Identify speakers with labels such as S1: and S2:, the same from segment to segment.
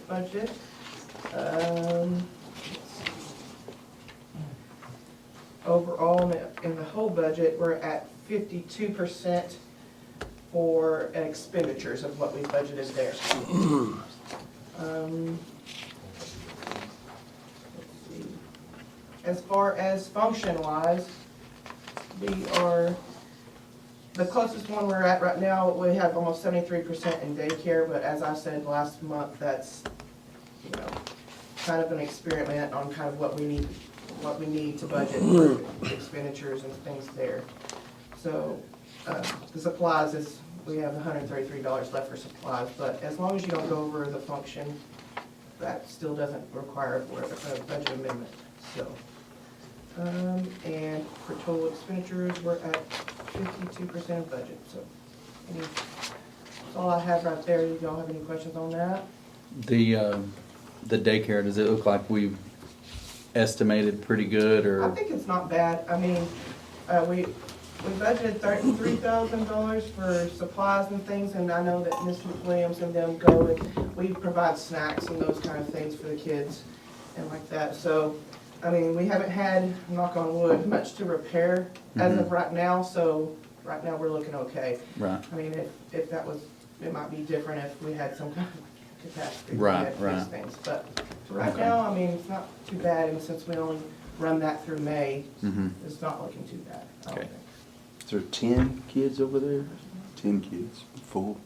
S1: budget. Overall, in the whole budget, we're at 52% for expenditures of what we budgeted there. Let's see. As far as function-wise, we are, the closest one we're at right now, we have almost 73% in daycare, but as I said last month, that's, you know, kind of an experiment on kind of what we need to budget for expenditures and things there. So the supplies is, we have $133 left for supplies, but as long as you don't go over the function, that still doesn't require a budget amendment. So, and for total expenditures, we're at 52% of budget. So that's all I have right there. You don't have any questions on that?
S2: The daycare, does it look like we've estimated pretty good, or?
S1: I think it's not bad. I mean, we budgeted $3,000 for supplies and things, and I know that Ms. Williams and them go and we provide snacks and those kind of things for the kids and like that. So, I mean, we haven't had, knock on wood, much to repair as of right now, so right now we're looking okay.
S2: Right.
S1: I mean, if that was, it might be different if we had some kind of catastrophe.
S2: Right.
S1: These things. But right now, I mean, it's not too bad, and since we only run that through May, it's not looking too bad, I don't
S2: Okay.
S1: think.
S3: Is there 10 kids over there? 10 kids, full.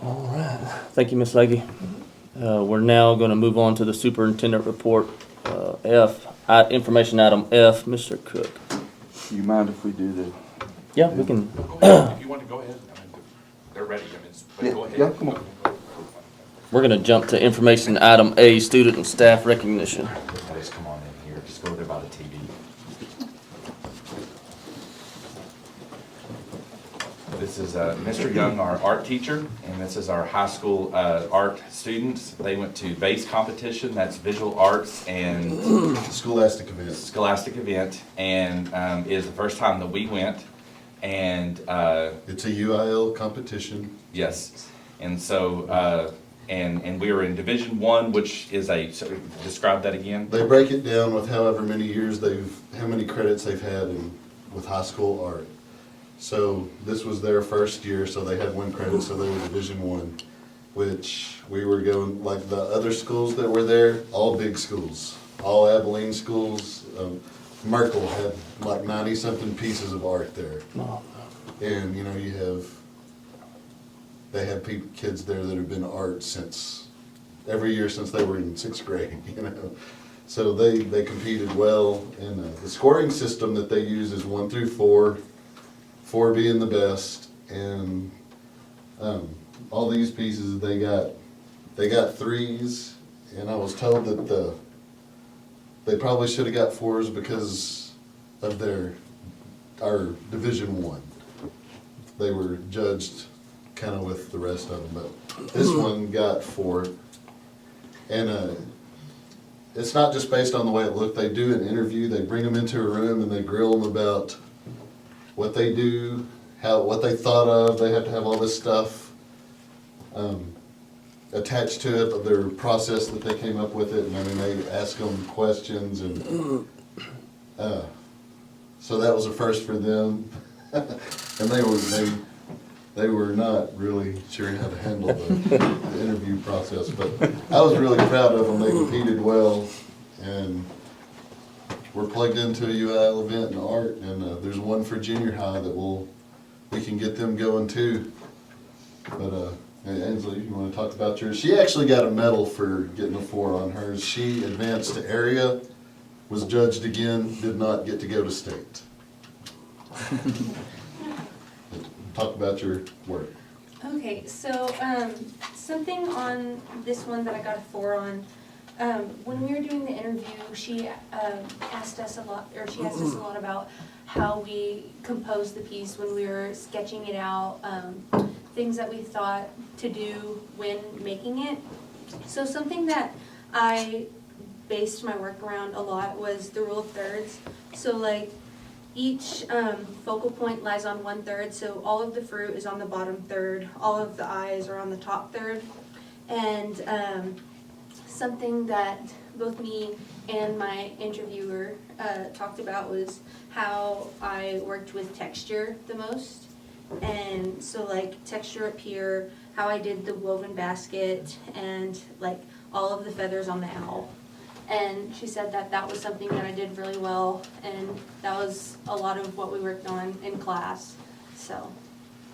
S4: All right. Thank you, Ms. Legge. We're now going to move on to the superintendent report, information item F, Mr. Cook.
S3: You mind if we do the?
S4: Yeah, we can.
S5: Go ahead, if you want to go ahead, I mean, they're ready, I mean, but go ahead.
S3: Yeah, come on.
S4: We're going to jump to information item A, student and staff recognition.
S5: Guys, come on in here, just go there by the TV. This is Mr. Young, our art teacher, and this is our high school art students. They went to base competition, that's visual arts and
S6: Scholastic event.
S5: scholastic event, and it is the first time that we went, and
S6: It's a UIL competition.
S5: yes, and so, and we were in Division I, which is so describe that again.
S6: They break it down with however many years how many credits they've had with high school art. So this was their first year, so they had 1 credit, so they were Division I, which we were going, like the other schools that were there, all big schools, all Abilene schools. Merkel had like 90-something pieces of art there. And, you know, they have kids there that have been art every year since they were in 6th grade, you know. So they competed well, and the scoring system that they use is 1 through 4, 4 being the best, and all these pieces they got 3s, and I was told that they probably should have got 4s because of our Division I. They were judged kind of with the rest of them, but this one got 4. And it's not just based on the way it looked. They do an interview. They bring them into a room and they grill them about what they do, what they thought of. They have to have all this stuff attached to it, of their process that they came up with it. And I mean, they ask them questions, and so that was a first for them. And they were not really sure how to handle the interview process, but I was really proud of them. They competed well, and we're plugged into a UIL event in art, and there's one for junior high that we can get them going too. But Ainsley, you want to talk about yours? She actually got a medal for getting a 4 on hers. She advanced to area, was judged again, did not get to go to state. Talk about your work.
S7: Okay, so something on this one that I got a 4 on. When we were doing the interview, she asked us a lot about how we composed the piece when we were sketching it out, things that we thought to do when making it. So something that I based my work around a lot was the rule of thirds. So like each focal point lies on 1/3, so all of the fruit is on the bottom third, all of the eyes are on the top third. And something that both me and my interviewer talked about was how I worked with texture the most. And so like texture up here, how I did the woven basket and like all of the feathers on the owl. And she said that that was something that I did really well, and that was a lot of what we worked on in class, so.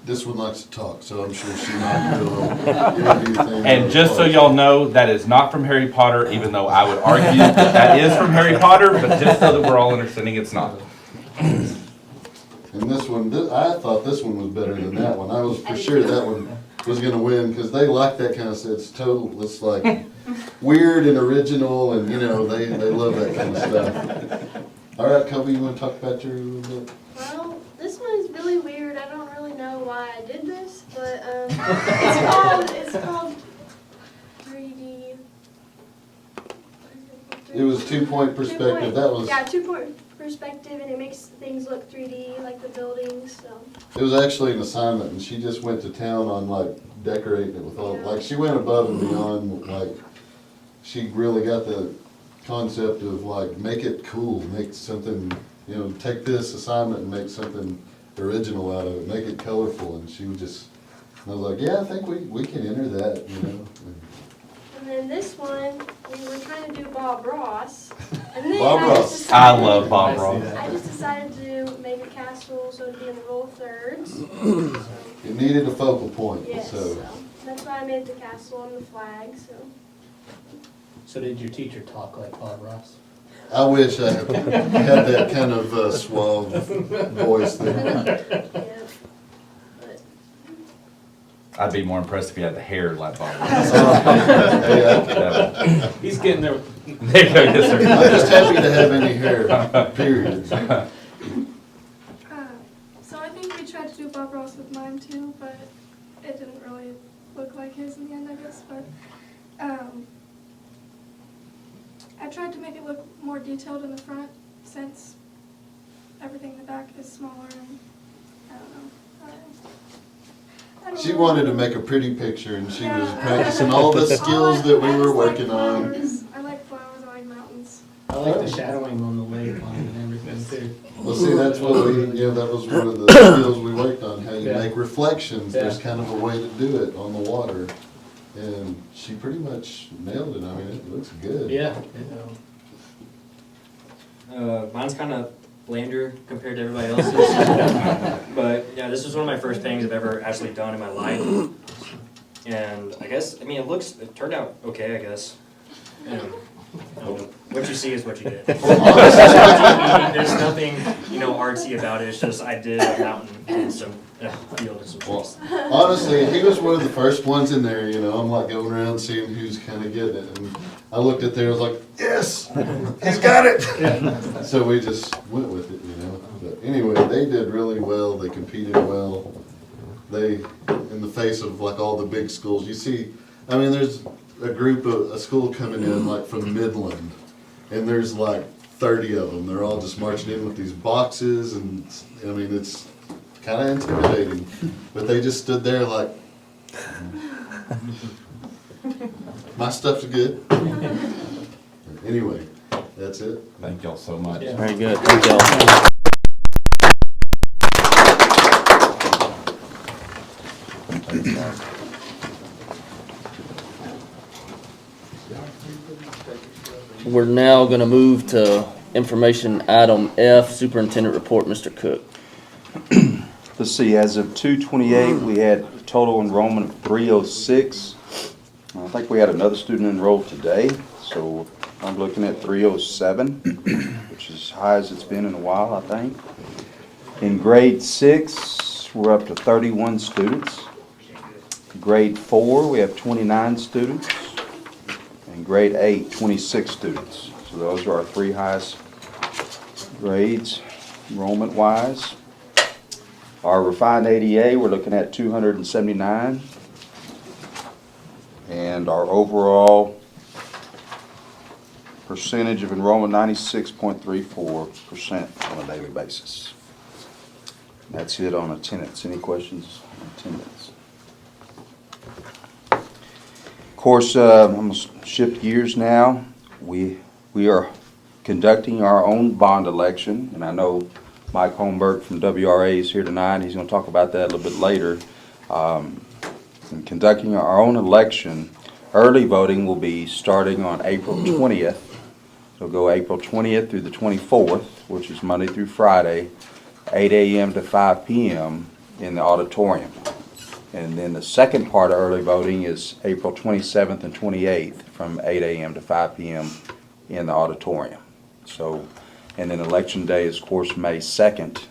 S6: This one likes to talk, so I'm sure she might interview things.
S5: And just so y'all know, that is not from Harry Potter, even though I would argue that is from Harry Potter, but just so that we're all understanding, it's not.
S6: And this one, I thought this one was better than that one. I was for sure that one was gonna win, because they like that kind of stuff. It's like weird and original, and you know, they love that kind of stuff. All right, Kobe, you wanna talk about your little bit?
S8: Well, this one is really weird. I don't really know why I did this, but it's called 3D.
S6: It was 2-point perspective. That was,
S8: Yeah, 2-point perspective, and it makes things look 3D, like the buildings, so.
S6: it was actually an assignment, and she just went to town on like decorating it with all, like she went above and beyond, like she really got the concept of like, make it cool, make something, you know, take this assignment and make something original out of it, make it colorful, and she would just, I was like, yeah, I think we can enter that, you know.
S8: And then this one, we were trying to do Bob Ross, and then
S6: Bob
S8: I
S6: Ross.
S8: just decided.
S5: I love Bob Ross.
S8: I just decided to make a castle, so it'd be in the roll of thirds. So,
S6: It needed a focal point,
S8: yes,
S6: so.
S8: so that's why I made the castle and the flag, so.
S9: So did your teacher talk like Bob Ross?
S6: I wish I had that kind of suave voice there.
S8: Yeah. But
S5: I'd be more impressed if you had the hair like Bob Ross.
S6: Yeah.
S9: He's getting there.
S5: There you go, yes,
S6: I'm
S5: sir.
S6: just happy to have any hair, period.
S10: So I think we tried to do Bob Ross with mine too, but it didn't really look like his in the end, I guess. But I tried to make it look more detailed in the front, since everything in the back is smaller, and I don't know. I don't
S6: She
S10: know.
S6: wanted to make a pretty picture, and she was
S10: Yeah.
S6: practicing all the skills that we were working on.
S10: I like flowers, I like mountains.
S9: I like the shadowing on the lake on it and everything too.
S6: Well, see, that's what we, you know, that was one of the skills we worked on, how you
S9: Yeah.
S6: make reflections. There's
S9: Yeah.
S6: kind of a way to do it on the water. And she pretty much nailed it. I mean, it looks good.
S9: Yeah.
S11: Mine's kind of blander compared to everybody else's. But yeah, this is one of my first things I've ever actually done in my life. And I guess, I mean, it turned out okay, I guess. What you see is what you get. There's nothing, artsy about it. It's just I did a mountain and some field and some trees.
S6: Honestly, he was one of the first ones in there, you know. I'm like going around seeing who's kind of getting it. And I looked at there, I was like, yes, he's got it. So we just went with it, you know. But anyway, they did really well. They competed well. They, in the face of like all the big schools, you see, I mean, there's a school coming in like from Midland, and there's like 30 of them. They're all just marching in with these boxes, and I mean, it's kind of intimidating. But they just stood there like, my stuff's good. Anyway, that's it.
S5: Thank y'all so much.
S9: Yeah.
S4: Very good, thank y'all. We're now gonna move to information item F, Superintendent Report, Mr. Cook.
S3: Let's see, as of 2/28, we had total enrollment of 306. I think we had another student enrolled today, so I'm looking at 307, which is as high as it's been in a while, I think. In grade 6, we're up to 31 students. Grade 4, we have 29 students. In grade 8, 26 students. So those are our three highest grades enrollment-wise. Our refined ADA, we're looking at 279. And our overall percentage of enrollment, 96.34% on a daily basis. That's it on attendance. Any questions on attendance? course, I'm gonna shift gears now. We are conducting our own bond election, and I know Mike Holmberg from WRA is here tonight. He's gonna talk about that a little bit later. In conducting our own election, early voting will be starting on April 20th. It'll go April 20th through the 24th, which is Monday through Friday, 8 a.m. to 5 p.m. in the auditorium. And then the second part of early voting is April 27th and 28th from 8 a.m. to 5 p.m. in the auditorium. So, and then election day is, of course, May 2nd,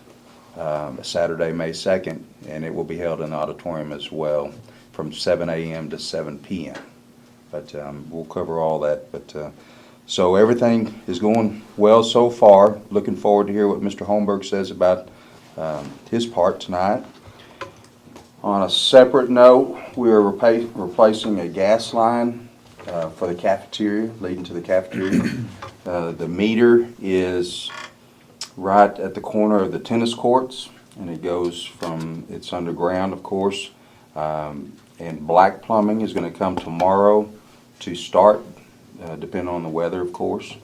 S3: Saturday, May 2nd, and it will be held in the auditorium as well from 7 a.m. to 7 p.m. But we'll cover all that. But so everything is going well so far. Looking forward to hear what Mr. Holmberg says about his part tonight. On a separate note, we are replacing a gas line for the cafeteria, leading to the cafeteria. The meter is right at the corner of the tennis courts, and it goes from, it's underground, of course, and black plumbing is going to come tomorrow to start, depending on the weather, of course.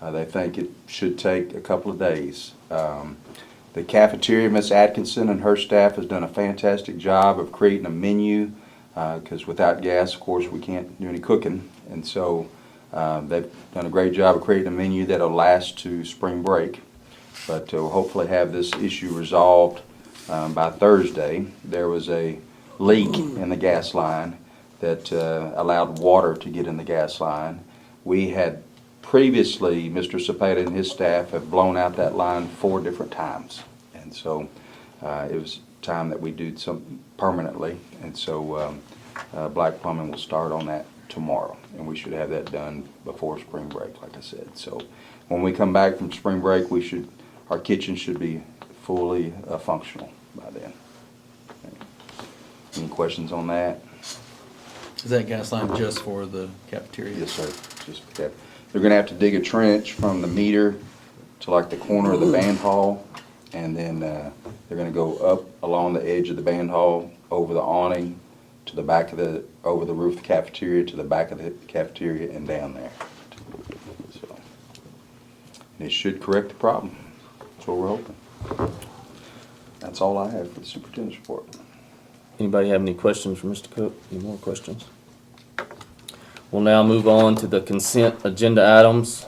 S3: They think it should take a couple of days. The cafeteria, Miss Atkinson and her staff has done a fantastic job of creating a menu, because without gas, of course, we can't do any cooking. And so they've done a great job of creating a menu that'll last to spring break. But we'll hopefully have this issue resolved by Thursday. There was a leak in the gas line that allowed water to get in the gas line. We had previously, Mr. Cepeda and his staff have blown out that line 4 different times. And so it was time that we do something permanently. And so black plumbing will start on that tomorrow. And we should have that done before spring break, like I said. So when we come back from spring break, our kitchen should be fully functional by then. Any questions on that?
S2: Is that gas line just for the cafeteria?
S3: Yes, sir. Just for that. They're gonna have to dig a trench from the meter to like the corner of the band hall, and then they're gonna go up along the edge of the band hall, over the awning, to the back of over the roof of the cafeteria, to the back of the cafeteria, and down there. So, and it should correct the problem. That's what we're hoping. That's all I have for the superintendent's report.
S4: Anybody have any questions for Mr. Cook? Any more questions? We'll now move on to the consent agenda items.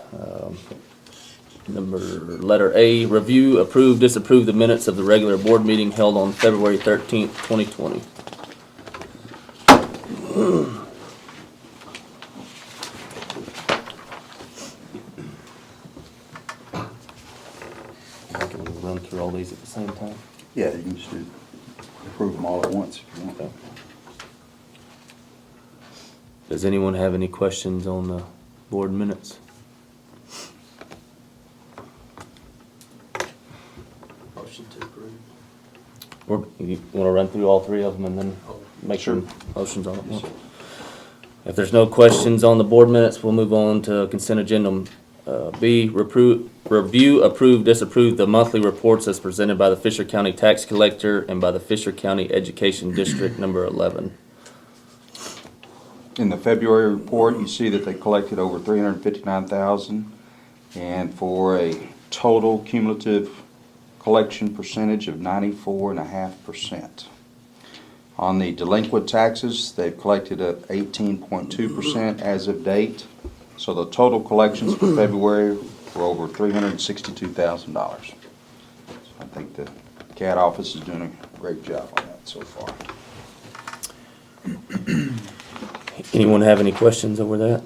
S4: Letter A, review, approve, disapprove the minutes of the regular board meeting held on February 13th, 2020. Can we run through all these at the same time?
S3: Yeah, you can just approve them all at once if you want.
S4: Okay. Does anyone have any questions on the board minutes?
S9: Motion to approve.
S4: Or you want to run through all 3 of them and then make
S3: Sure.
S4: some motions on it? If there's no questions on the board minutes, we'll move on to consent agenda B, review, approve, disapprove the monthly reports as presented by the Fisher County Tax Collector and by the Fisher County Education District number 11.
S3: In the February report, you see that they collected over $359,000, and for a total cumulative collection percentage of 94.5%. On the delinquent taxes, they've collected at 18.2% as of date. So the total collections for February were over $362,000. So I think the CAD office is doing a great job on that so far.
S4: Anyone have any questions over that?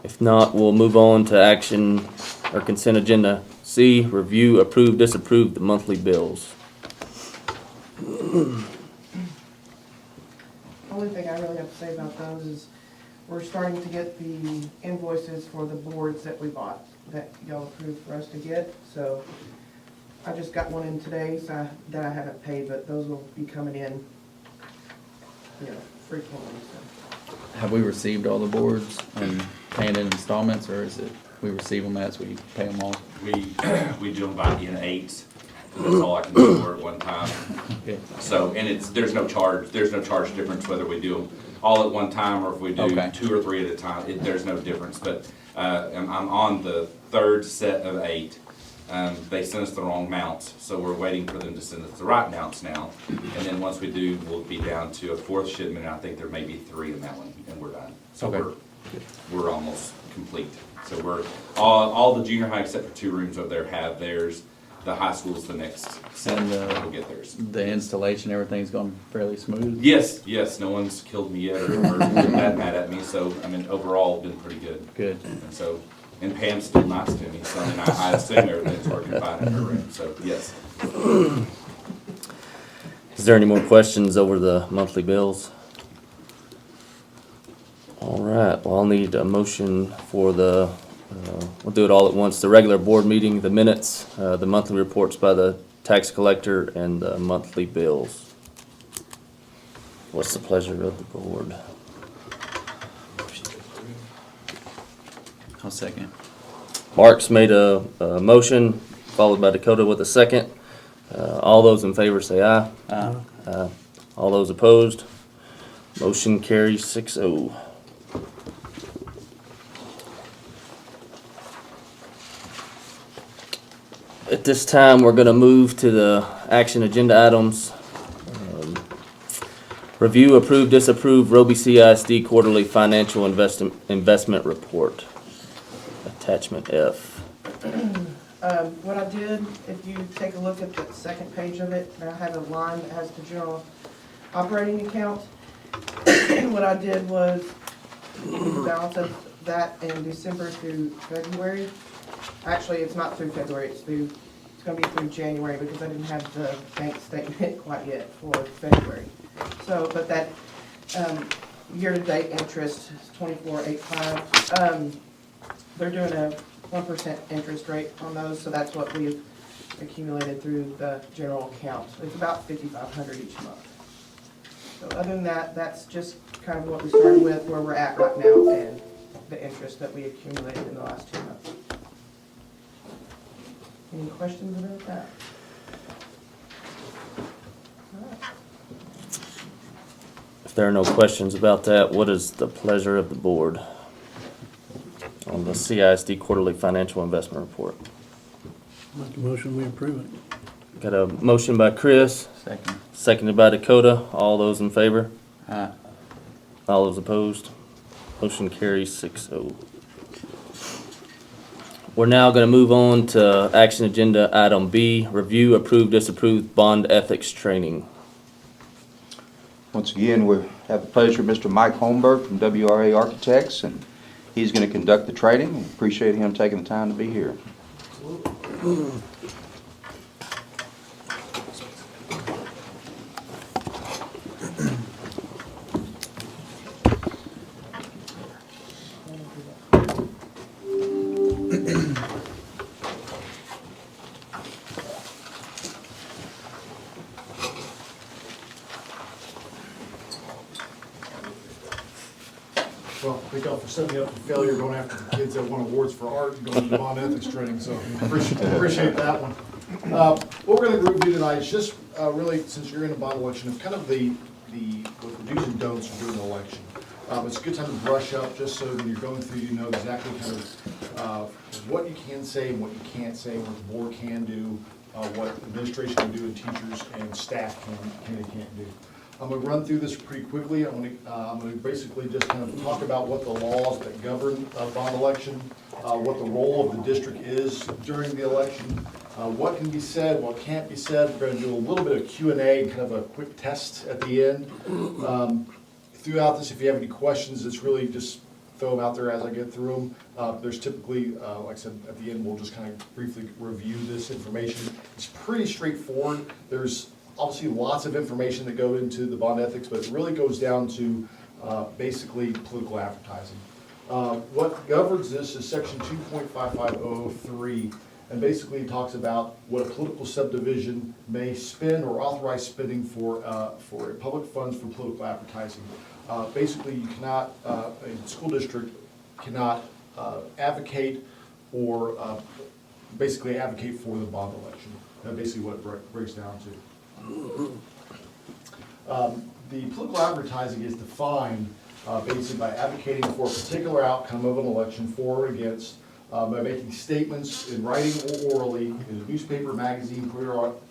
S4: If not, we'll move on to action or consent agenda C, review, approve, disapprove the monthly bills.
S1: The only thing I really have to say about those is we're starting to get the invoices for the boards that we bought, that y'all approved for us to get. So I just got one in today that I haven't paid, but those will be coming in, frequently. So.
S2: Have we received all the boards and paying in installments, or is it we receive them as we pay them all?
S5: We do them by in 8s, That's all I can do for at one time.
S2: Okay.
S5: So, and there's no charge difference whether we do them all at one time or if we do
S2: Okay.
S5: 2 or 3 at a time. There's no difference, but I'm on the 3rd set of 8. They sent us the wrong mounts, so we're waiting for them to send us the right mounts now. And then once we do, we'll be down to a 4th shipment, and I think there may be 3 in that one, and we're done. So
S2: Okay.
S5: we're almost complete. So we're, all the junior high except for 2 rooms over there have theirs. The high school's the next set,
S2: And,
S5: we'll get theirs.
S2: The installation, everything's gone fairly smooth?
S5: Yes, no one's killed me yet or been that mad at me, so, I mean, overall, been pretty good.
S2: Good.
S5: And so, and Pam's still nice to me, so, I mean, I assume everything's working fine in her room, so, yes.
S4: Is there any more questions over the monthly bills? All right, well, I'll need a motion for we'll do it all at once. The regular board meeting, the minutes, the monthly reports by the tax collector, and the monthly bills. What's the pleasure of the board?
S2: I'll second.
S4: Mark's made a motion, followed by Dakota with a second. All those in favor say aye.
S2: Aye.
S4: All those opposed? Motion carries 6-0. At this time, we're gonna move to the action agenda items. Review, approve, disapprove Roby CISD quarterly financial investment report. Attachment F.
S1: What I did, if you take a look at the 2nd page of it, I have a line that has the general operating account. What I did was the balance of that in December through February. Actually, it's not through February, it's gonna be through January because I didn't have the bank statement quite yet for February. So, but that, year-to-date interest is 24.85. They're doing a 1% interest rate on those, so that's what we've accumulated through the general account. It's about $5,500 each month. So other than that, that's just kind of what we started with, where we're at right now, and the interest that we accumulated in the last 2 months. Any questions about that? All right.
S4: If there are no questions about that, what is the pleasure of the board on the CISD quarterly financial investment report?
S12: Make a motion, we approve it.
S4: Got a motion by Chris,
S2: Second.
S4: seconded by Dakota. All those in favor?
S2: Aye.
S4: All those opposed? Motion carries 6-0. We're now gonna move on to action agenda item B, review, approve, disapprove bond ethics training.
S3: Once again, we have the pleasure of Mr. Mike Holmberg from WRA Architects, and he's going to conduct the training. We appreciate him taking the time to be here.
S13: Well, thank y'all for setting me up for failure, going after the kids that won awards for art and going to bond ethics training, so appreciate that one. What we're gonna review tonight is just really, since you're in a bond election, of kind of the what the do's and don'ts of doing an election. It's a good time to brush up, just so when you're going through, you know exactly kind of what you can say and what you can't say, what the board can do, what administration can do, and teachers and staff can and can't do. I'm gonna run through this pretty quickly. I'm gonna basically just kind of talk about what the laws that govern a bond election, what the role of the district is during the election, what can be said, what can't be said. We're gonna do a little bit of Q&A, kind of a quick test at the end. Throughout this, if you have any questions, it's really just throw them out there as I get through them. There's typically, like I said, at the end, we'll just kind of briefly review this information. It's pretty straightforward. There's obviously lots of information that go into the bond ethics, but it really goes down to basically political advertising. What governs this is section 2.55003, and basically talks about what a political subdivision may spend or authorize spending for public funds for political advertising. Basically, you cannot, a school district cannot advocate or basically advocate for the bond election. That's basically what it breaks down to. The political advertising is defined basically by advocating for a particular outcome of an election, for or against, by making statements in writing or orally in a newspaper, magazine,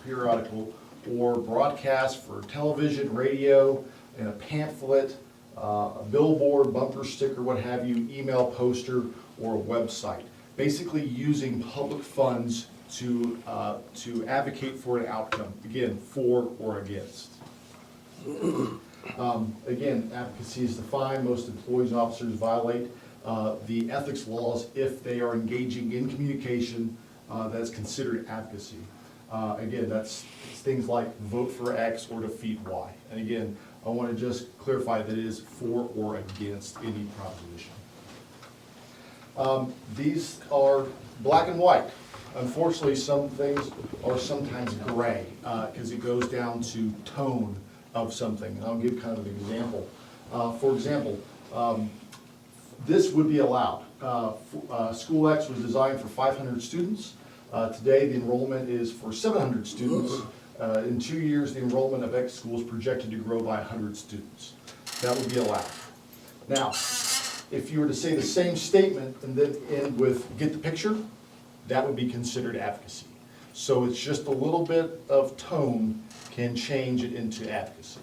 S13: periodical, or broadcast for television, radio, in a pamphlet, a billboard, bumper sticker, what have you, email poster, or a website. Basically using public funds to advocate for an outcome, again, for or against. Again, advocacy is defined. Most employees and officers violate the ethics laws if they are engaging in communication that's considered advocacy. Again, that's things like vote for X or defeat Y. And again, I want to just clarify that it is for or against any proposition. These are black and white. Unfortunately, some things are sometimes gray because it goes down to tone of something. And I'll give kind of an example. For example, this would be allowed. School X was designed for 500 students. Today, the enrollment is for 700 students. In 2 years, the enrollment of X school is projected to grow by 100 students. That would be allowed. Now, if you were to say the same statement and then end with, get the picture, that would be considered advocacy. So it's just a little bit of tone can change it into advocacy.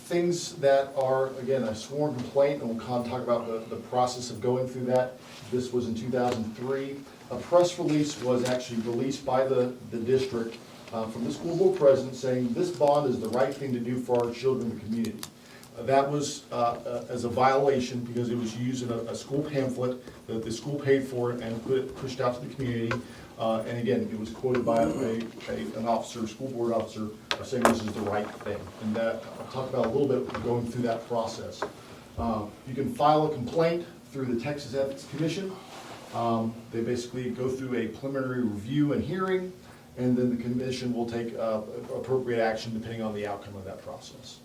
S13: Things that are, again, a sworn complaint, and we'll kind of talk about the process of going through that. This was in 2003. A press release was actually released by the district from the school board president saying this bond is the right thing to do for our children and the community. That was as a violation because it was used in a school pamphlet that the school paid for and pushed out to the community. And again, it was quoted by an officer, school board officer, saying this is the right thing. And that, I'll talk about a little bit going through that process. You can file a complaint through the Texas Ethics Commission. They basically go through a preliminary review and hearing, and then the commission will take appropriate action depending on the outcome of that process.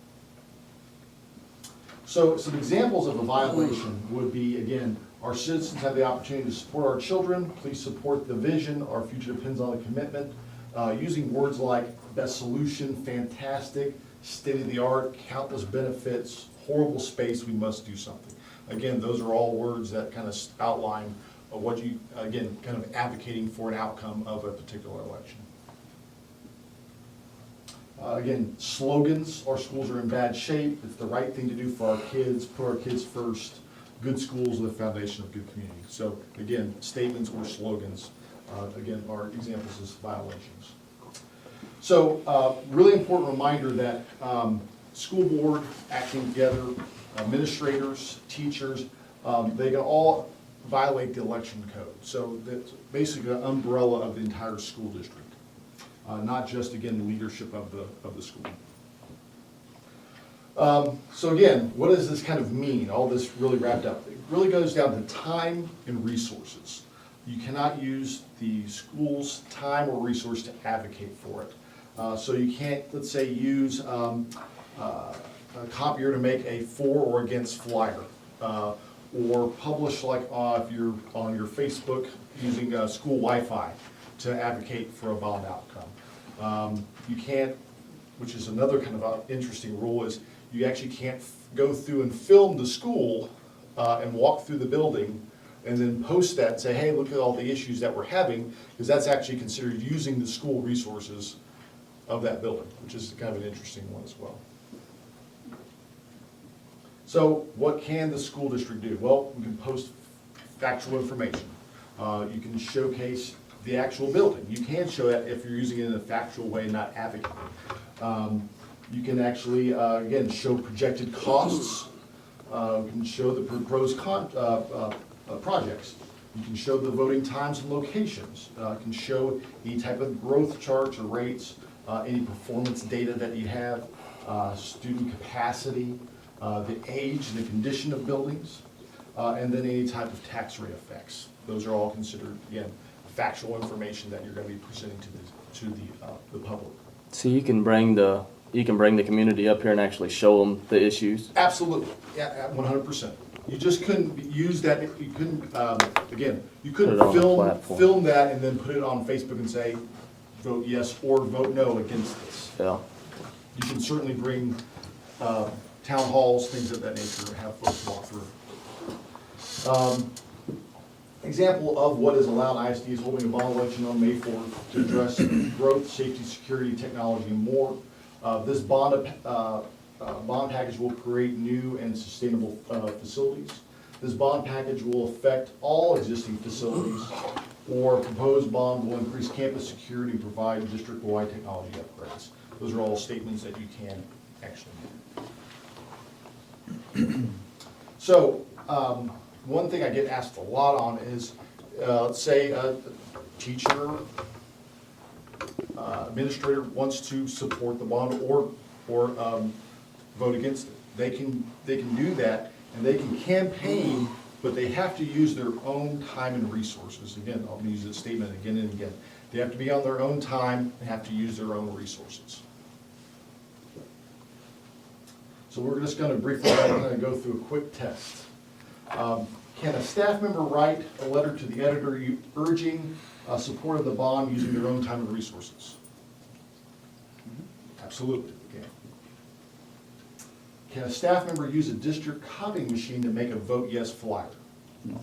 S13: So some examples of a violation would be, again, our citizens have the opportunity to support our children. Please support the vision. Our future depends on the commitment. Using words like best solution, fantastic, state-of-the-art, countless benefits, horrible space, we must do something. Again, those are all words that kind of outline what you, again, kind of advocating for an outcome of a particular election. Again, slogans, our schools are in bad shape, it's the right thing to do for our kids, put our kids first, good schools are the foundation of good community. So again, statements or slogans, again, are examples of violations. So really important reminder that school board acting together, administrators, teachers, they can all violate the election code. So that's basically an umbrella of the entire school district. Not just, again, the leadership of the school. So again, what does this kind of mean, all this really wrapped up? It really goes down to time and resources. You cannot use the school's time or resource to advocate for it. So you can't, let's say, use a copier to make a for or against flyer. Or publish, like if you're on your Facebook using school Wi-Fi to advocate for a bond outcome. You can't, which is another kind of interesting rule, is you actually can't go through and film the school and walk through the building and then post that and say, hey, look at all the issues that we're having, because that's actually considered using the school resources of that building, which is kind of an interesting one as well. So what can the school district do? Well, we can post factual information. You can showcase the actual building. You can show that if you're using it in a factual way, not advocating. You can actually, again, show projected costs. You can show the proposed projects. You can show the voting times and locations. You can show any type of growth charts or rates, any performance data that you have, student capacity, the age and the condition of buildings, and then any type of tax rate effects. Those are all considered, again, factual information that you're going to be presenting to the public.
S4: So you can bring the community up here and actually show them the issues?
S13: Absolutely, yeah, 100%. You just couldn't use that, you couldn't, again, you
S4: Put it
S13: couldn't
S4: on the platform.
S13: film that and then put it on Facebook and say, vote yes or vote no against this.
S4: Yeah.
S13: You can certainly bring town halls, things of that nature, and have folks walk through. Example of what is allowed, ISD is holding a bond election on May 4th to address growth, safety, security, technology, and more. This bond package will create new and sustainable facilities. This bond package will affect all existing facilities, or proposed bond will increase campus security and provide district-wide technology upgrades. Those are all statements that you can actually make. So, one thing I get asked a lot on is, let's say a teacher, administrator wants to support the bond or vote against it. They can do that, and they can campaign, but they have to use their own time and resources. Again, I'll use this statement again and again. They have to be on their own time and have to use their own resources. So we're just going to briefly go through a quick test. Can a staff member write a letter to the editor urging support of the bond using their own time and resources? Absolutely. Okay. Can a staff member use a district copying machine to make a vote yes flyer?
S2: No.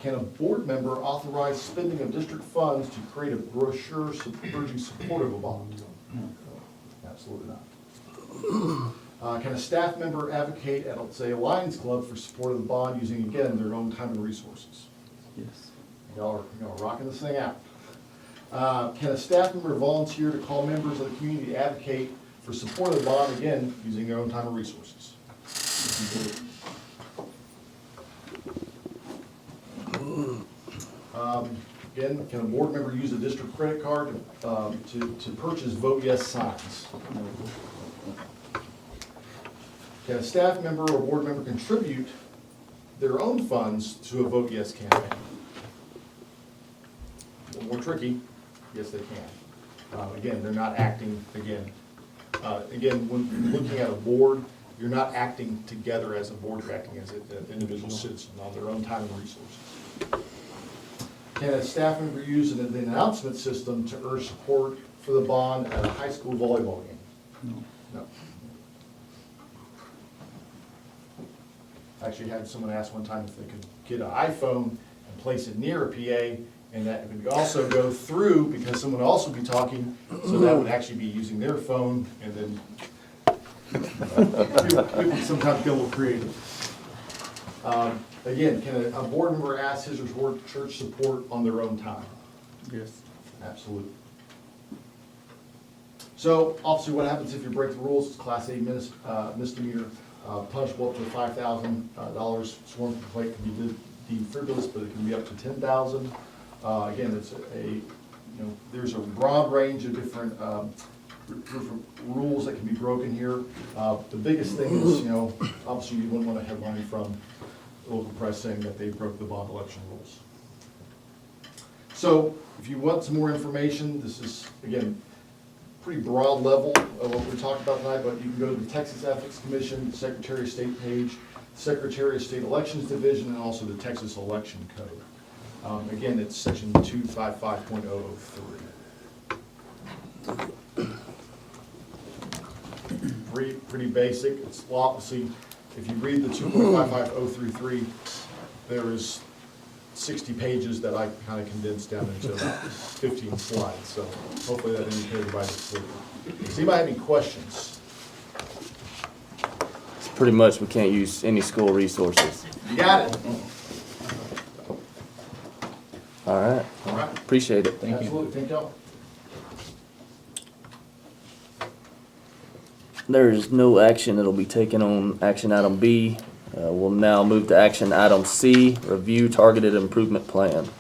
S13: Can a board member authorize spending of district funds to create a brochure urging support of a bond?
S2: No.
S13: Absolutely not. Can a staff member advocate at, let's say, a Lions Club for support of the bond using, again, their own time and resources?
S2: Yes.
S13: Y'all are rocking this thing out. Can a staff member volunteer to call members of the community to advocate for support of the bond, again, using their own time and resources? Again, can a board member use a district credit card to purchase vote yes signs? Can a staff member or board member contribute their own funds to a vote yes campaign? A little more tricky. Yes, they can. Again, they're not acting, again, when looking at a board, you're not acting together as a board, you're acting as an individual citizen on their own time and resources. Can a staff member use an announcement system to urge support for the bond at a high school volleyball game? No. I actually had someone ask one time if they could get an iPhone and place it near a PA, and that would also go through, because someone would also be talking, so that would actually be using their phone, and then people sometimes get a little creative. Again, can a board member ask his or her church support on their own time?
S2: Yes.
S13: Absolutely. So, obviously, what happens if you break the rules? It's Class A misdemeanor, punishable up to $5,000. Sworn complaint can be deemed frivolous, but it can be up to $10,000. Again, it's there's a broad range of different rules that can be broken here. The biggest thing is, obviously you wouldn't want a headline from local press saying that they broke the bond election rules. So, if you want some more information, this is, again, pretty broad level of what we talked about tonight, but you can go to the Texas Ethics Commission, the Secretary of State page, Secretary of State Elections Division, and also the Texas Election Code. Again, it's section 255.003. Pretty basic. It's obviously, if you read the 2.55033, there is 60 pages that I kind of condensed down into about 15 slides. So hopefully that indicates everybody's clear. Does anybody have any questions?
S4: It's pretty much we can't use any school resources.
S13: You got it.
S4: All right.
S13: All right.
S4: Appreciate it.
S13: Absolutely. Thank y'all.
S4: There is no action that'll be taken on action item B. We'll now move to action item C, review targeted improvement plan.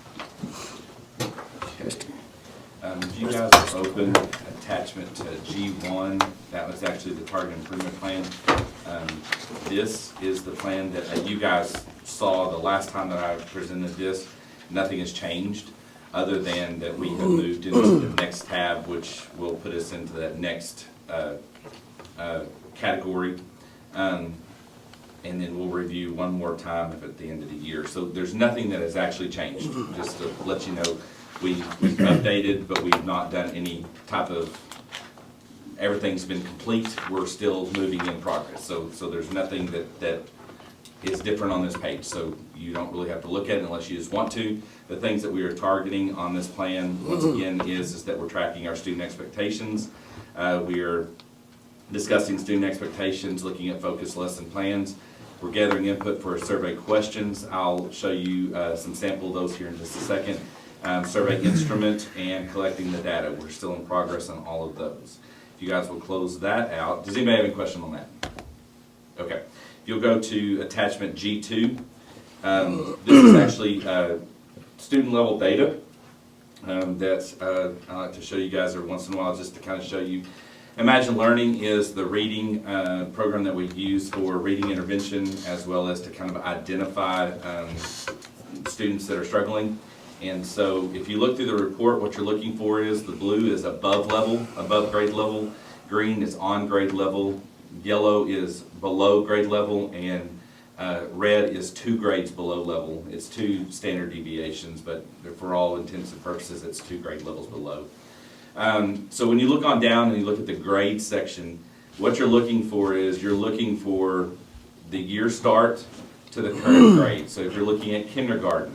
S5: You guys open attachment to G1, that was actually the target improvement plan. This is the plan that you guys saw the last time that I presented this. Nothing has changed, other than that we have moved into the next tab, which will put us into that next category. And then we'll review one more time at the end of the year. So there's nothing that has actually changed, just to let you know. We've updated, but we've not done any type of, everything's been complete. We're still moving in progress. So there's nothing that is different on this page. So you don't really have to look at it unless you just want to. The things that we are targeting on this plan, once again, is that we're tracking our student expectations. We are discussing student expectations, looking at focused lesson plans. We're gathering input for survey questions. I'll show you some sample of those here in just a second. Survey instrument and collecting the data. We're still in progress on all of those. If you guys will close that out. Does anybody have any question on that? Okay. If you'll go to attachment G2, this is actually student level data that I like to show you guys every once in a while just to kind of show you. Imagine Learning is the reading program that we use for reading intervention, as well as to kind of identify students that are struggling. And so if you look through the report, what you're looking for is the blue is above level, above grade level, green is on grade level, yellow is below grade level, and red is 2 grades below level. It's 2 standard deviations, but for all intents and purposes, it's 2 grade levels below. So when you look on down and you look at the grade section, what you're looking for is you're looking for the year start to the current grade. So if you're looking at kindergarten,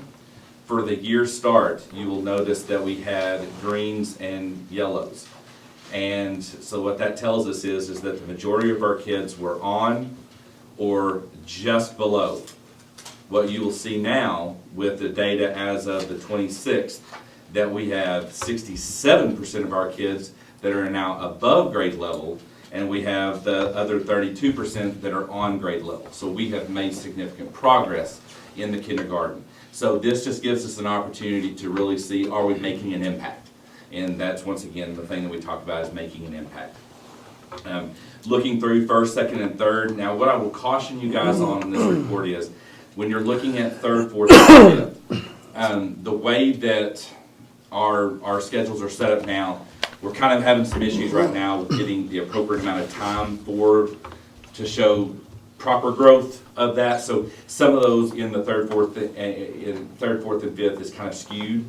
S5: for the year start, you will notice that we had greens and yellows. And so what that tells us is that the majority of our kids were on or just below. What you will see now with the data as of the 26th, that we have 67% of our kids that are now above grade level, and we have the other 32% that are on grade level. So we have made significant progress in the kindergarten. So this just gives us an opportunity to really see, are we making an impact? And that's, once again, the thing that we talk about is making an impact. Looking through first, second, and third. Now, what I will caution you guys on in this report is, when you're looking at third, fourth, and fifth, the way that our schedules are set up now, we're kind of having some issues right now with getting the appropriate amount of time to show proper growth of that. So some of those in the third, fourth, and fifth is kind of skewed.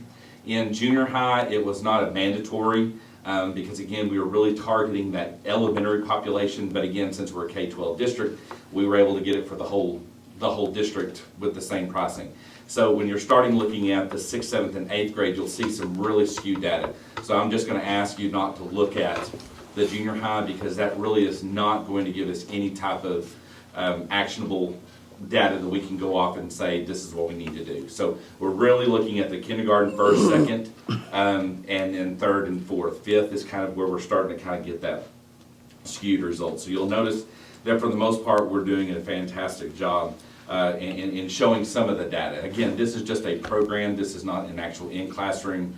S5: In junior high, it was not a mandatory because, again, we were really targeting that elementary population. But again, since we're a K-12 district, we were able to get it for the whole district with the same pricing. So when you're starting looking at the 6th, 7th, and 8th grade, you'll see some really skewed data. So I'm just going to ask you not to look at the junior high, because that really is not going to give us any type of actionable data that we can go off and say this is what we need to do. So we're really looking at the kindergarten first, second, and then third and fourth. Fifth is kind of where we're starting to kind of get that skewed result. So you'll notice that for the most part we're doing a fantastic job in showing some of the data. Again, this is just a program. This is not an actual in-classroom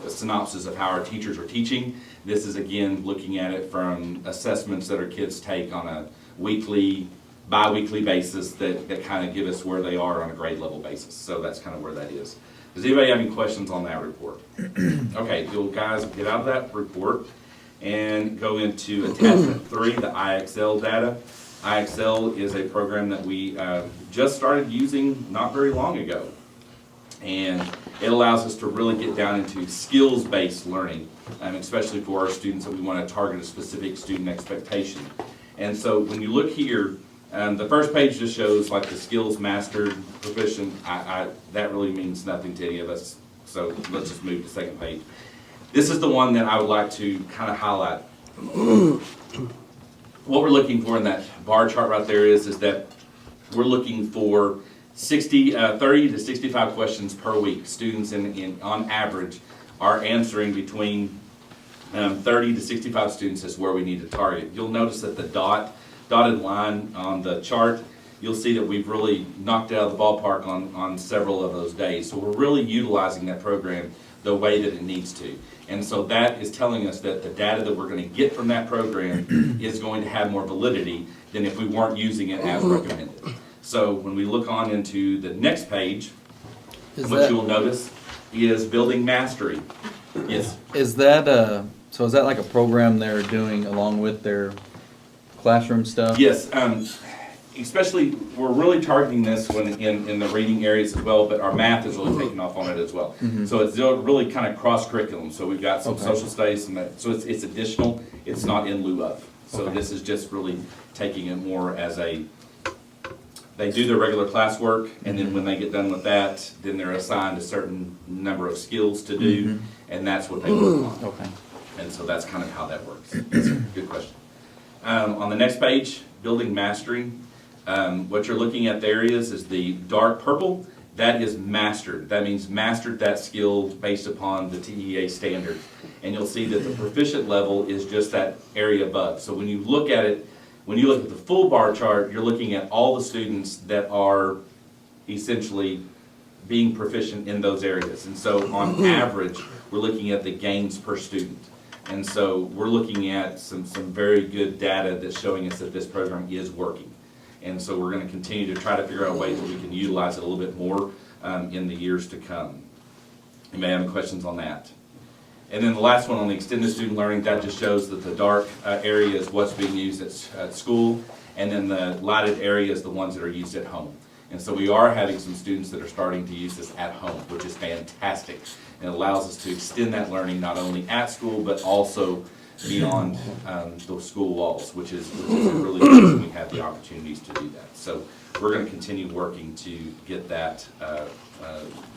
S5: synopsis of how our teachers are teaching. This is, again, looking at it from assessments that our kids take on a weekly, bi-weekly basis that kind of give us where they are on a grade level basis. So that's kind of where that is. Does anybody have any questions on that report? Okay, you'll guys get out of that report and go into attachment 3, the IXL data. IXL is a program that we just started using not very long ago. And it allows us to really get down into skills-based learning, especially for our students that we want to target a specific student expectation. And so when you look here, the first page just shows like the skills mastered, proficient. That really means nothing to any of us. So let's just move to the second page. This is the one that I would like to kind of highlight. What we're looking for in that bar chart right there is that we're looking for 30 to 65 questions per week. Students on average are answering between 30 to 65 students is where we need to target. You'll notice that the dotted line on the chart, you'll see that we've really knocked it out of the ballpark on several of those days. So we're really utilizing that program the way that it needs to. And so that is telling us that the data that we're going to get from that program is going to have more validity than if we weren't using it as recommended. So when we look on into the next page, what you will notice is building mastery. Yes?
S2: Is that so is that like a program they're doing along with their classroom stuff?
S5: Yes, especially, we're really targeting this when in the reading areas as well, but our math is really taking off on it as well. So it's really kind of cross-curriculum, so we've got some
S2: Okay.
S5: social studies, and that, so it's additional, it's not in lieu of. So
S2: Okay.
S5: this is just really taking it more as they do their regular classwork, and then when they get done with that, then they're assigned a certain number of skills to do, and that's what they work on.
S2: Okay.
S5: And so that's kind of how that works. Good question. On the next page, building mastery. What you're looking at there is the dark purple. That is mastered. That means mastered that skill based upon the TEA standard. And you'll see that the proficient level is just that area above. So when you look at it, when you look at the full bar chart, you're looking at all the students that are essentially being proficient in those areas. And so on average, we're looking at the gains per student. And so we're looking at some very good data that's showing us that this program is working. And so we're going to continue to try to figure out ways that we can utilize it a little bit more in the years to come. You may have any questions on that. And then the last one on the extended student learning, that just shows that the dark area is what's being used at school, and then the lighted area is the ones that are used at home. And so we are having some students that are starting to use this at home, which is fantastic. And it allows us to extend that learning not only at school, but also beyond the school walls, which is really good when we have the opportunities to do that. So we're going to continue working to get that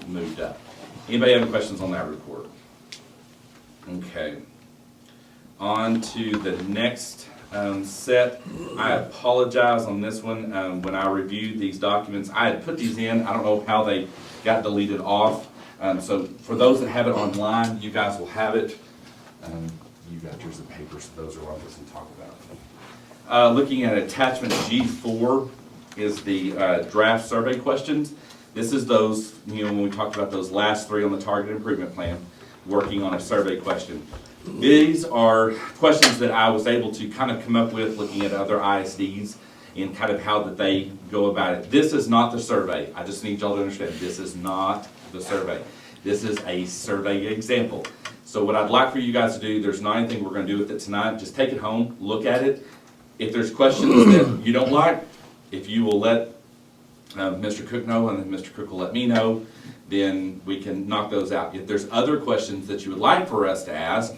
S5: moved up. Anybody have any questions on that report? Okay. On to the next set. I apologize on this one. When I reviewed these documents, I had put these in. I don't know how they got deleted off. So for those that have it online, you guys will have it. You got yours in paper, so those are what I'm going to talk about. Looking at attachment G4 is the draft survey questions. This is those, when we talked about those last three on the target improvement plan, working on a survey question. These are questions that I was able to kind of come up with looking at other ISDs and kind of how that they go about it. This is not the survey. I just need y'all to understand, this is not the survey. This is a survey example. So what I'd like for you guys to do, there's not anything we're going to do with it tonight. Just take it home, look at it. If there's questions that you don't like, if you will let Mr. Cook know, and then Mr. Cook will let me know, then we can knock those out. If there's other questions that you would like for us to ask,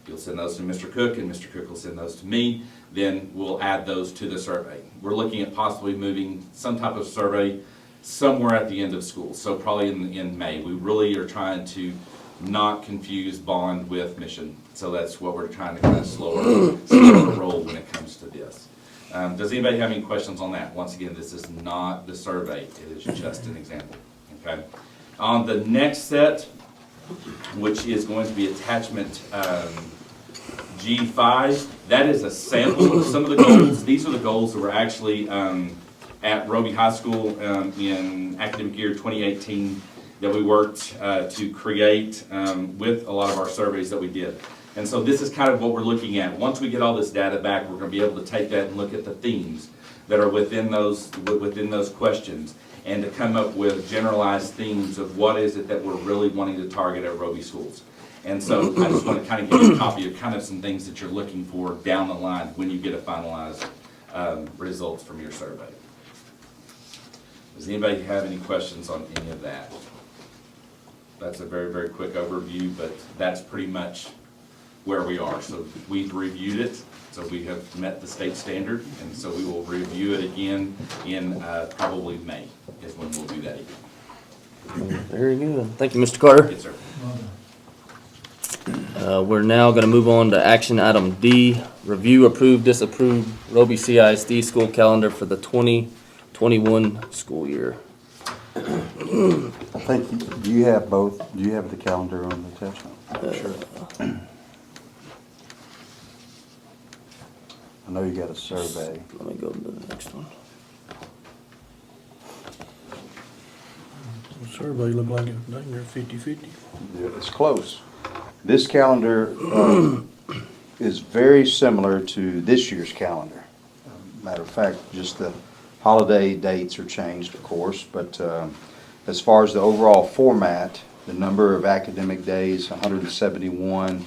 S5: you'll send those to Mr. Cook, and Mr. Cook will send those to me, then we'll add those to the survey. We're looking at possibly moving some type of survey somewhere at the end of school, so probably in May. We really are trying to not confuse bond with mission, so that's what we're trying to kind of slow the roll when it comes to this. Does anybody have any questions on that? Once again, this is not the survey, it is just an example. Okay. On the next set, which is going to be attachment G5, that is a sample of some of the goals. These are the goals that were actually at Roby High School in academic year 2018 that we worked to create with a lot of our surveys that we did. And so this is kind of what we're looking at. Once we get all this data back, we're going to be able to take that and look at the themes that are within those questions, and to come up with generalized themes of what is it that we're really wanting to target at Roby schools. And so I just want to kind of give you a copy of kind of some things that you're looking for down the line when you get a finalized results from your survey. Does anybody have any questions on any of that? That's a very, very quick overview, but that's pretty much where we are. So we've reviewed it, so we have met the state standard, and so we will review it again in probably May is when we'll do that again.
S4: Very good. Thank you, Mr. Carter.
S5: Yes, sir.
S4: We're now going to move on to action item D, review, approve, disapprove Roby CISD school calendar for the 2021 school year.
S3: I think, do you have both? Do you have the calendar on the attachment? Sure. I know you got a survey.
S4: Let me go to the next one.
S12: The survey looked like it, dang, they're 50-50.
S3: Yeah, it's close. This calendar is very similar to this year's calendar. Matter of fact, just the holiday dates are changed, of course, but as far as the overall format, the number of academic days, 171,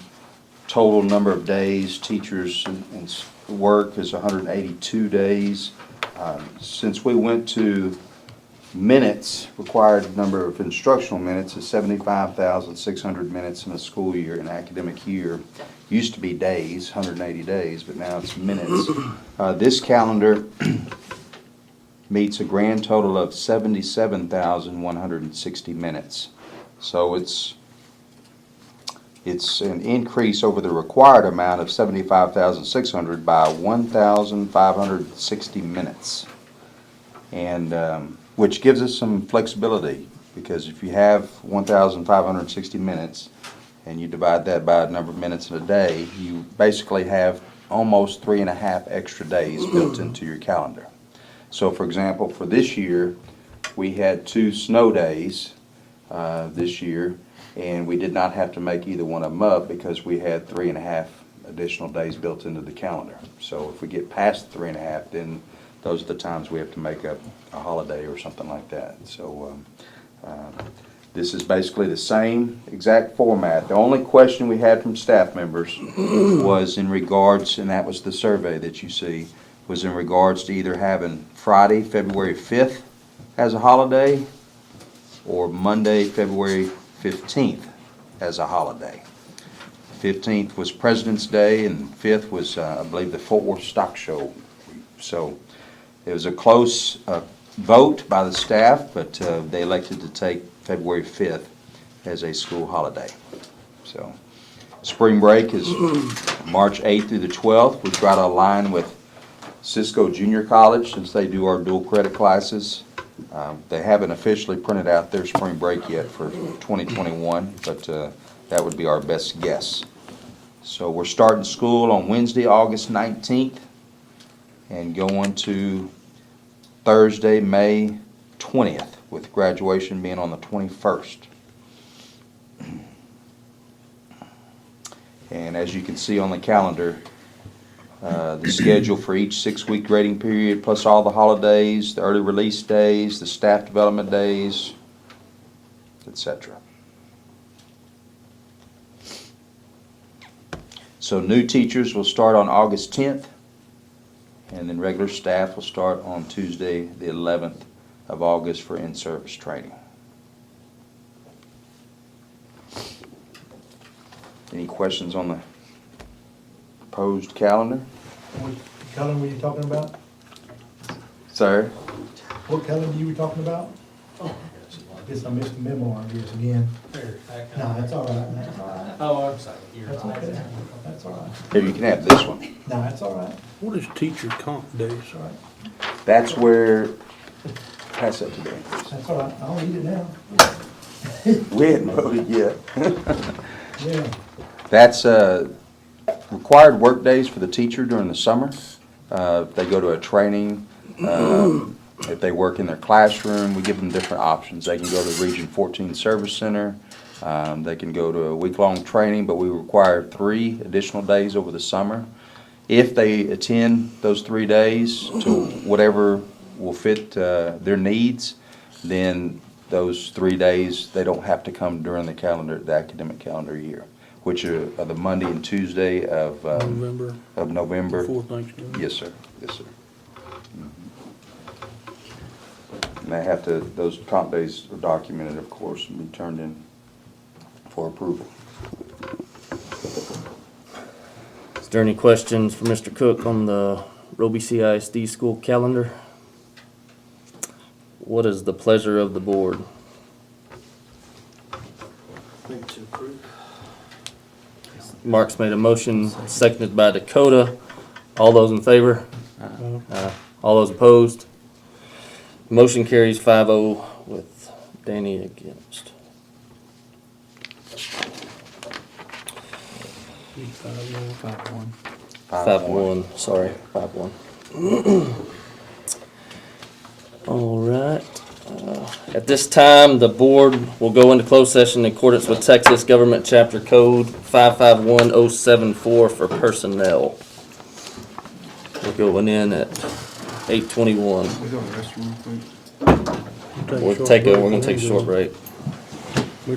S3: total number of days teachers and work is 182 days. Since we went to minutes, required number of instructional minutes is 75,600 minutes in a school year, an academic year. Used to be days, 180 days, but now it's minutes. This calendar meets a grand total of 77,160 minutes. So it's an increase over the required amount of 75,600 by 1,560 minutes. And which gives us some flexibility, because if you have 1,560 minutes and you divide that by the number of minutes in a day, you basically have almost 3.5 extra days built into your calendar. So for example, for this year, we had 2 snow days this year, and we did not have to make either one of them up because we had 3.5 additional days built into the calendar. So if we get past 3.5, then those are the times we have to make up a holiday or something like that. So this is basically the same exact format. The only question we had from staff members was in regards, and that was the survey that you see, was in regards to either having Friday, February 5th as a holiday, or Monday, February 15th as a holiday. 15th was President's Day, and 5th was, I believe, the Fort Worth Stock Show. So it was a close vote by the staff, but they elected to take February 5th as a school holiday. So spring break is March 8th through the 12th. We try to align with Cisco Junior College since they do our dual credit classes. They haven't officially printed out their spring break yet for 2021, but that would be our best guess. So we're starting school on Wednesday, August 19th, and going to Thursday, May 20th, with graduation being on the 21st. And as you can see on the calendar, the schedule for each 6-week grading period, plus all the holidays, the early release days, the staff development days, etc. So new teachers will start on August 10th, and then regular staff will start on Tuesday, the 11th of August for in-service training. Any questions on the proposed calendar?
S13: What calendar were you talking about?
S3: Sir?
S13: What calendar you were talking about? I guess I missed the memo, I guess, again. No, that's all right, that's all right.
S9: Oh, I'm sorry.
S13: That's okay, that's all right.
S3: Here, you can have this one.
S13: No, that's all right.
S12: What is teacher comp days?
S13: That's all right.
S3: That's where, pass that to Dan.
S13: That's all right, I'll eat it now.
S3: We hadn't voted yet.
S13: Yeah.
S3: That's required work days for the teacher during the summer. If they go to a training, if they work in their classroom, we give them different options. They can go to the Region 14 Service Center. They can go to a week-long training, but we require 3 additional days over the summer. If they attend those 3 days to whatever will fit their needs, then those 3 days, they don't have to come during the academic calendar year, which are the Monday and Tuesday of November.
S12: Before Thanksgiving.
S3: Yes, sir. Yes, sir. And they have to, those comp days are documented, of course, and be turned in for approval.
S4: Is there any questions for Mr. Cook on the Roby CISD school calendar? What is the pleasure of the board? Mark's made a motion, seconded by Dakota. All those in favor? All those opposed? Motion carries 5-0 with Danny against.
S12: 5-1.
S4: 5-1, sorry, 5-1. All right. At this time, the board will go into closed session in accordance with Texas Government Chapter Code 551074 for personnel. We're going in at 8:21.
S12: We're gonna take a
S4: We're gonna take a short break.